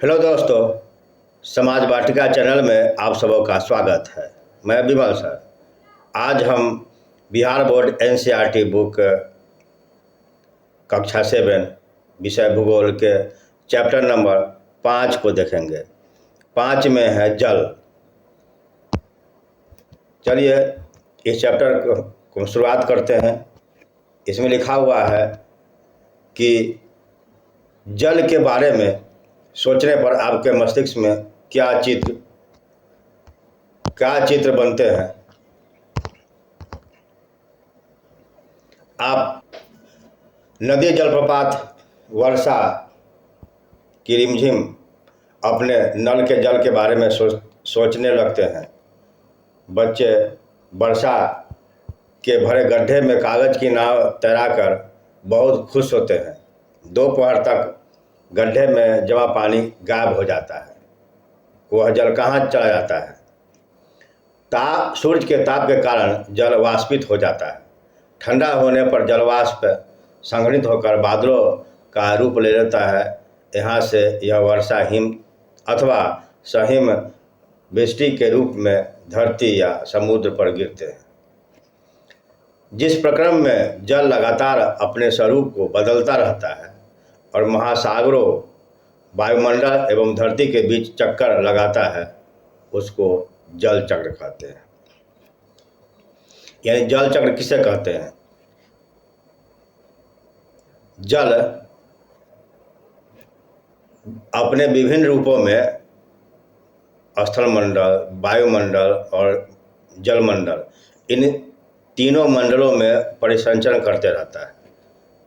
Hello दोस्तों, समाज वाटिका channel में आप सबों का स्वागत है। मैं विमल सर। आज हम बिहार बोर्ड एनसीईआरटी बुक कक्षा 7 विषय भूगोल के चैप्टर नंबर 5 को देखेंगे। 5 में है जल। चलिए इस चैप्टर को शुरुआत करते हैं। इसमें लिखा हुआ है कि जल के बारे में सोचने पर आपके मस्तिष्क में क्या चित्र बनते हैं। आप नदी, जलप्रपात, वर्षा की रिमझिम अपने नल के जल के बारे में सोचने लगते हैं। बच्चे वर्षा के भरे गड्ढे में कागज़ की नाव तैराकर बहुत खुश होते हैं। दोपहर तक गड्ढे में जमा पानी गायब हो जाता है। वह जल कहाँ चला जाता है? सूरज के ताप के कारण जल वाष्पित हो जाता है। ठंडा होने पर जलवाष्प संघनित होकर बादलों का रूप ले लेता है। यहाँ से यह वर्षा हिम अथवा सहिम वृष्टि के रूप में धरती या समुद्र पर गिरते हैं। जिस प्रक्रम में जल लगातार अपने स्वरूप को बदलता रहता है और महासागरों, वायुमंडल एवं धरती के बीच चक्कर लगाता है, उसको जल चक्र कहते हैं। यानी जल चक्र किसे कहते हैं? जल अपने विभिन्न रूपों में स्थलमंडल, वायुमंडल और जलमंडल, इन तीनों मंडलों में परिसंचरण करते रहता है।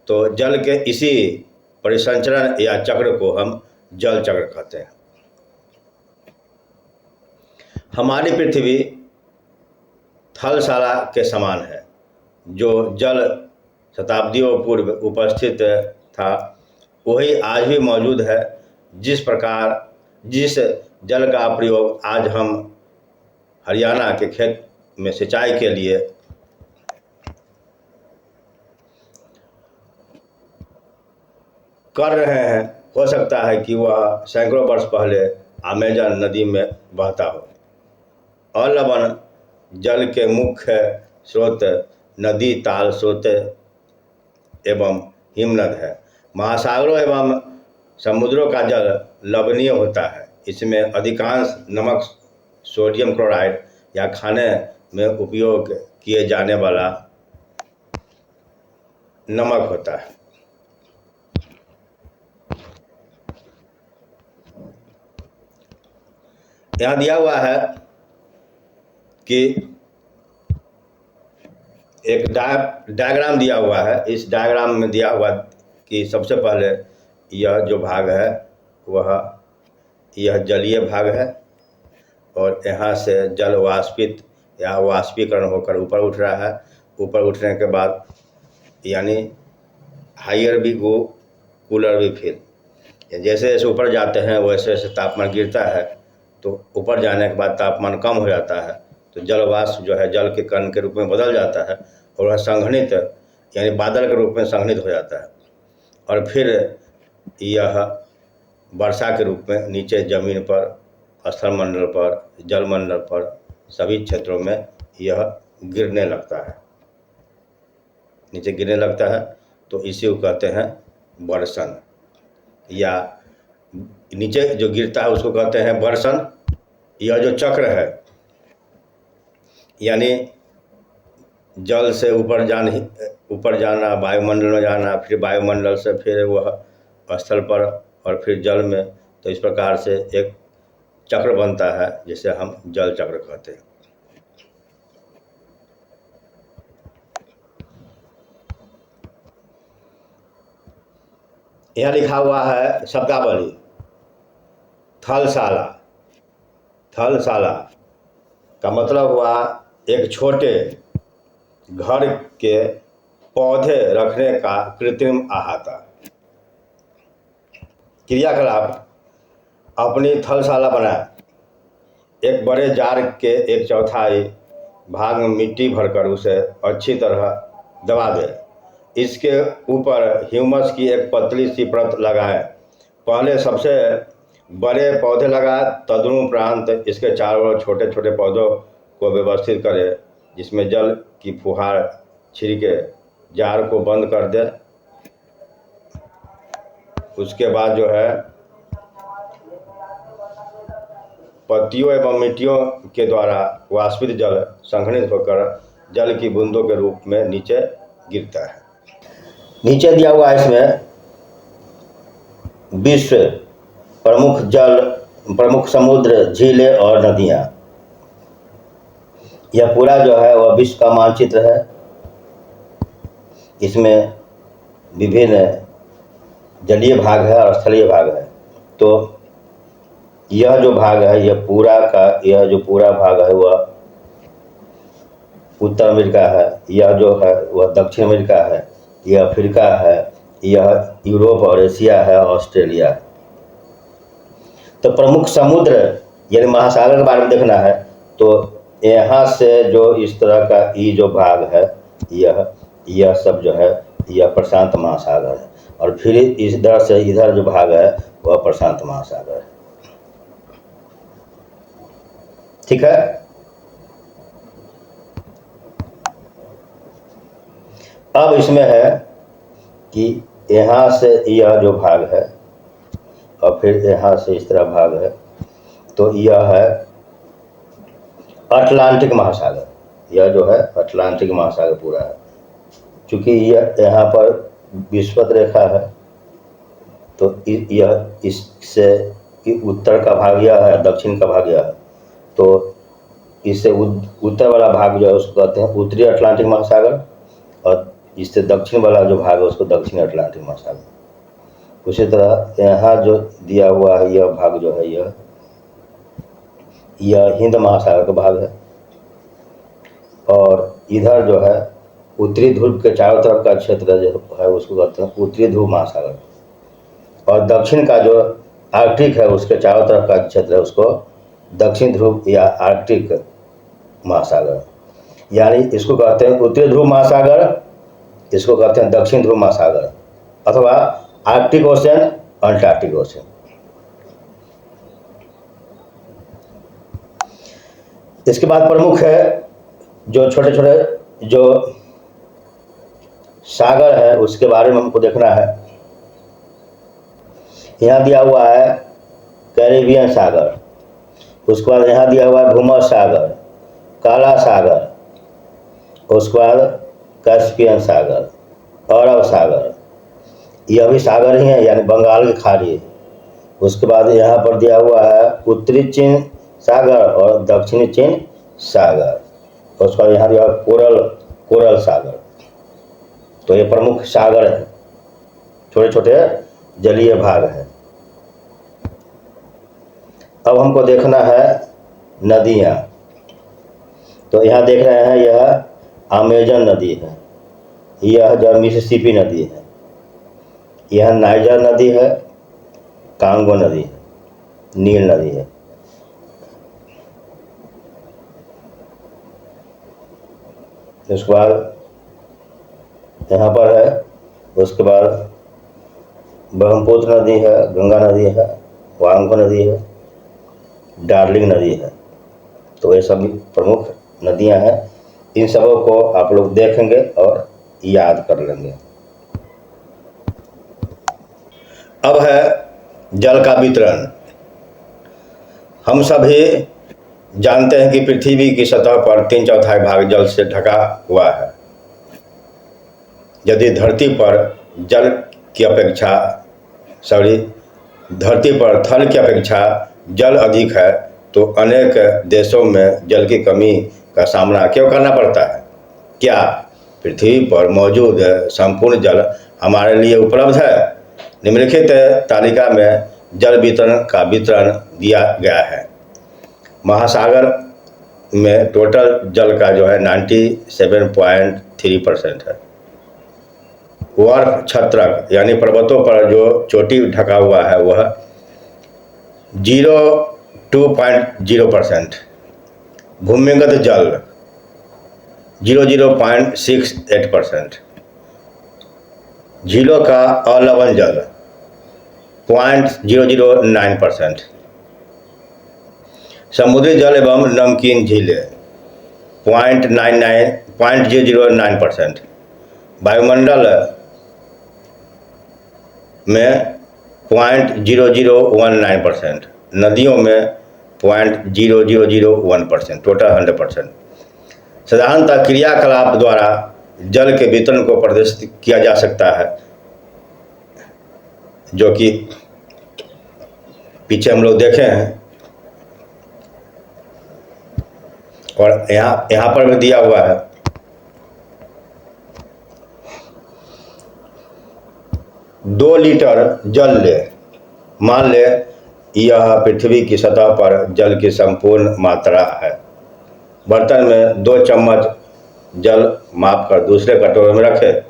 तो जल के इसी परिसंचरण या चक्र को हम जल चक्र कहते हैं। हमारी पृथ्वी थलशाला के समान है, जो जल शताब्दियों पूर्व उपस्थित था वही आज भी मौजूद है। जिस जल का प्रयोग आज हम हरियाणा के खेत में सिंचाई के लिए कर रहे हैं, हो सकता है कि वह सैकड़ों वर्ष पहले अमेजन नदी में बहता हो। अलवण जल के मुख्य स्रोत नदी, ताल, स्रोत एवं हिमनद है। महासागरों एवं समुद्रों का जल लवणीय होता है। इसमें अधिकांश नमक सोडियम क्लोराइड या खाने में उपयोग किए जाने वाला नमक होता है। यहाँ दिया हुआ है कि एक डायग्राम दिया हुआ है। इस डायग्राम में दिया हुआ कि सबसे पहले यह जो भाग है वह यह जलीय भाग है और यहाँ से जल वाष्पित या वाष्पीकरण होकर ऊपर उठ रहा है। ऊपर उठने के बाद यानी हायर भी गो, कूलर भी फील। जैसे जैसे ऊपर जाते हैं वैसे वैसे तापमान गिरता है, तो ऊपर जाने के बाद तापमान कम हो जाता है, तो जल वाष्प जो है जल के कण के रूप में बदल जाता है और वह संघनित यानी बादल के रूप में संघनित हो जाता है और फिर यह वर्षा के रूप में नीचे ज़मीन पर, स्थलमंडल पर, जलमंडल पर, सभी क्षेत्रों में यह गिरने लगता है, नीचे गिरने लगता है। तो इसी को कहते हैं वर्षण, या नीचे जो गिरता है उसको कहते हैं वर्षण। यह जो चक्र है यानी जल से ऊपर जाना, वायुमंडल में जाना, फिर वायुमंडल से फिर वह स्थल पर और फिर जल में, तो इस प्रकार से एक चक्र बनता है जिसे हम जल चक्र कहते हैं। यहाँ लिखा हुआ है शब्दावली। थलशाला, थलशाला का मतलब हुआ एक छोटे घर के पौधे रखने का कृत्रिम अहाता। क्रियाकलाप: अपनी थलशाला बनाए। एक बड़े जार के 1/4 भाग में मिट्टी भरकर उसे अच्छी तरह दबा दे। इसके ऊपर ह्यूमस की एक पतली सी परत लगाएं। पहले सबसे बड़े पौधे लगा, तदनुपरांत इसके चारों ओर छोटे छोटे पौधों को व्यवस्थित करे, जिसमें जल की फुहार छिड़के, जार को बंद कर दे। उसके बाद जो है पत्तियों एवं मिट्टियों के द्वारा वाष्पित जल संघनित होकर जल की बूंदों के रूप में नीचे गिरता है। नीचे दिया हुआ है इसमें विश्व प्रमुख समुद्र, झीलें और नदियाँ। यह पूरा जो है वह विश्व का मानचित्र है। इसमें विभिन्न जलीय भाग है और स्थलीय भाग है। तो यह जो भाग है, यह जो पूरा भाग है वह उत्तर अमेरिका है, यह जो है वह दक्षिण अमेरिका है, यह अफ्रीका है, यह यूरोप और एशिया है, ऑस्ट्रेलिया है। तो प्रमुख समुद्र यानी महासागर के बारे में देखना है तो यहाँ से जो इस तरह का ये जो भाग है, यह सब जो है यह प्रशांत महासागर है, और फिर इधर से इधर जो भाग है वह प्रशांत महासागर है। ठीक है। अब इसमें है कि यहाँ से यह जो भाग है और फिर यहाँ से इस तरह भाग है, तो यह है अटलांटिक महासागर। यह जो है अटलांटिक महासागर पूरा है। चूँकि यह यहाँ पर विषुवत रेखा है, तो यह इससे उत्तर का भाग यह है, दक्षिण का भाग यह है, तो इससे उत्तर वाला भाग जो है उसको कहते हैं उत्तरी अटलांटिक महासागर, और इससे दक्षिण वाला जो भाग है उसको दक्षिणी अटलांटिक महासागर। उसी तरह यहाँ जो दिया हुआ है यह भाग जो है यह हिंद महासागर का भाग है, और इधर जो है उत्तरी ध्रुव के चारों तरफ का क्षेत्र जो है उसको कहते हैं उत्तरी ध्रुव महासागर, और दक्षिण का जो आर्कटिक है उसके चारों तरफ का क्षेत्र है उसको दक्षिण ध्रुव या आर्कटिक महासागर। यानी इसको कहते हैं उत्तरी ध्रुव महासागर, इसको कहते हैं दक्षिण ध्रुव महासागर, अथवा आर्कटिक ओशन, अंटार्कटिक ओशन। इसके बाद प्रमुख है जो छोटे छोटे जो सागर है उसके बारे में हमको देखना है। यहाँ दिया हुआ है कैरिबियन सागर, उसके बाद यहाँ दिया हुआ है भूमध्य सागर, काला सागर, उसके बाद कैस्पियन सागर, अरब सागर, यह भी सागर ही है यानी बंगाल की खाड़ी। उसके बाद यहाँ पर दिया हुआ है उत्तरी चीन सागर और दक्षिणी चीन सागर, उसके बाद यहाँ दिया कोरल सागर। तो ये प्रमुख सागर है, छोटे छोटे जलीय भाग हैं। अब हमको देखना है नदियाँ। तो यहाँ देख रहे हैं यह अमेजन नदी है, यह जो मिसिसिपी नदी है, यह नाइजर नदी है, कांगो नदी है, नील नदी है। उसके बाद यहाँ पर है, उसके बाद ब्रह्मपुत्र नदी है, गंगा नदी है, वांगो नदी है, डार्लिंग नदी है। तो ये सभी प्रमुख नदियाँ हैं। इन सबों को आप लोग देखेंगे और याद कर लेंगे। अब है जल का वितरण। हम सभी जानते हैं कि पृथ्वी की सतह पर 3/4 भाग जल से ढका हुआ है। यदि धरती पर थल की अपेक्षा जल अधिक है तो अनेक देशों में जल की कमी का सामना क्यों करना पड़ता है? क्या पृथ्वी पर मौजूद संपूर्ण जल हमारे लिए उपलब्ध है? निम्नलिखित तालिका में जल वितरण का वितरण दिया गया है। महासागर में टोटल जल का जो है 97.3% है। वर्फ छत्रक यानी पर्वतों पर जो चोटी ढका हुआ है वह 2.0%। भूमिगत जल 0.68%। झीलों का अलवण जल 0.009%, समुद्री जल एवं नमकीन झीलें 0.009%, वायुमंडल में 0.0019%, नदियों में 0.0001%, टोटल 100%। साधारणतः क्रियाकलाप द्वारा जल के वितरण को प्रदर्शित किया जा सकता है, जो कि पीछे हम लोग देखे हैं, और यहाँ पर भी दिया हुआ है। दो लीटर जल ले, मान ले यह पृथ्वी की सतह पर जल की संपूर्ण मात्रा है। बर्तन में 2 चम्मच जल मापकर दूसरे कटोरे में रखें।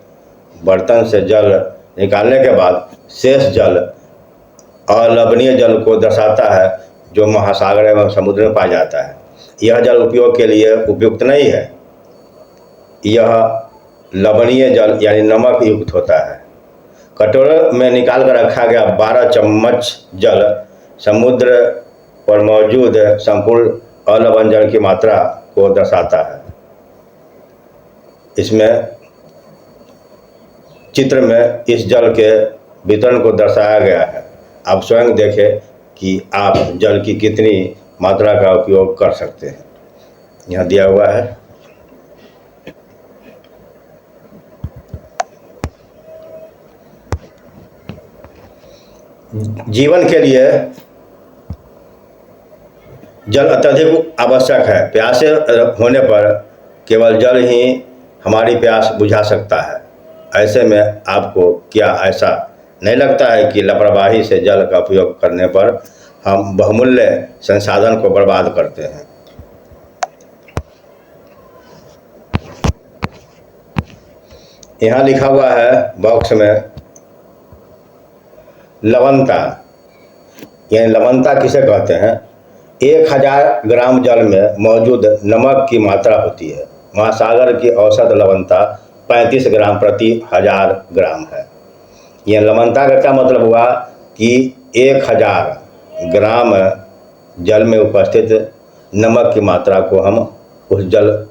बर्तन से जल निकालने के बाद शेष जल अलवणीय जल को दर्शाता है, जो महासागर एवं समुद्र में पाया जाता है। यह जल उपयोग के लिए उपयुक्त नहीं है। यह लवणीय जल यानी नमक युक्त होता है। कटोरे में निकाल कर रखा गया 12 चम्मच जल समुद्र पर मौजूद संपूर्ण अलवण जल की मात्रा को दर्शाता है। इसमें चित्र में इस जल के वितरण को दर्शाया गया है। आप स्वयं देखें कि आप जल की कितनी मात्रा का उपयोग कर सकते हैं। यहाँ दिया हुआ है। जीवन के लिए जल अत्यधिक आवश्यक है। प्यासे होने पर केवल जल ही हमारी प्यास बुझा सकता है। ऐसे में आपको क्या ऐसा नहीं लगता है कि लापरवाही से जल का उपयोग करने पर हम बहुमूल्य संसाधन को बर्बाद करते हैं? यहाँ लिखा हुआ है बॉक्स में लवणता, यानी लवणता किसे कहते हैं? 1000 ग्राम जल में मौजूद नमक की मात्रा होती है। महासागर की औसत लवणता 35 ग्राम प्रति 1000 ग्राम है। यह लवणता का क्या मतलब हुआ कि 1000 ग्राम जल में उपस्थित नमक की मात्रा को हम उस जल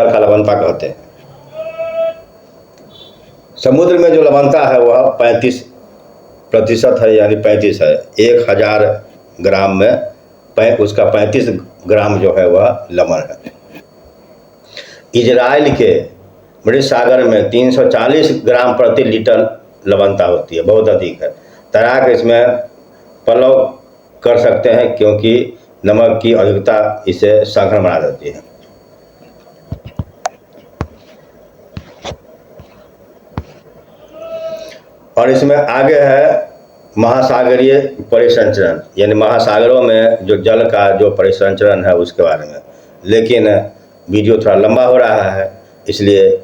का लवणता कहते हैं। समुद्र में जो लवणता है वह 35% है, यानी 35 है। 1000 ग्राम में उसका 35 ग्राम जो है वह लवण है। इजराइल के मृत सागर में 340 ग्राम प्रति लीटर लवणता होती है, बहुत अधिक है। तैराक इसमें पलव कर सकते हैं क्योंकि नमक की अधिकता इसे संकट बना देती है। और इसमें आगे है महासागरीय परिसंचरण, यानी महासागरों में जो जल का जो परिसंचरण है उसके बारे में। लेकिन वीडियो थोड़ा लंबा हो रहा है, इसलिए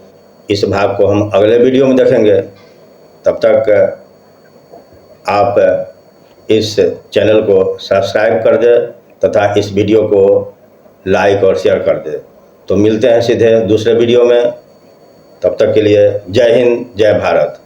इस भाग को हम अगले वीडियो में देखेंगे। तब तक आप इस चैनल को सब्सक्राइब कर दें तथा इस वीडियो को लाइक और शेयर कर दें। तो मिलते हैं सीधे दूसरे वीडियो में। तब तक के लिए जय हिंद, जय भारत।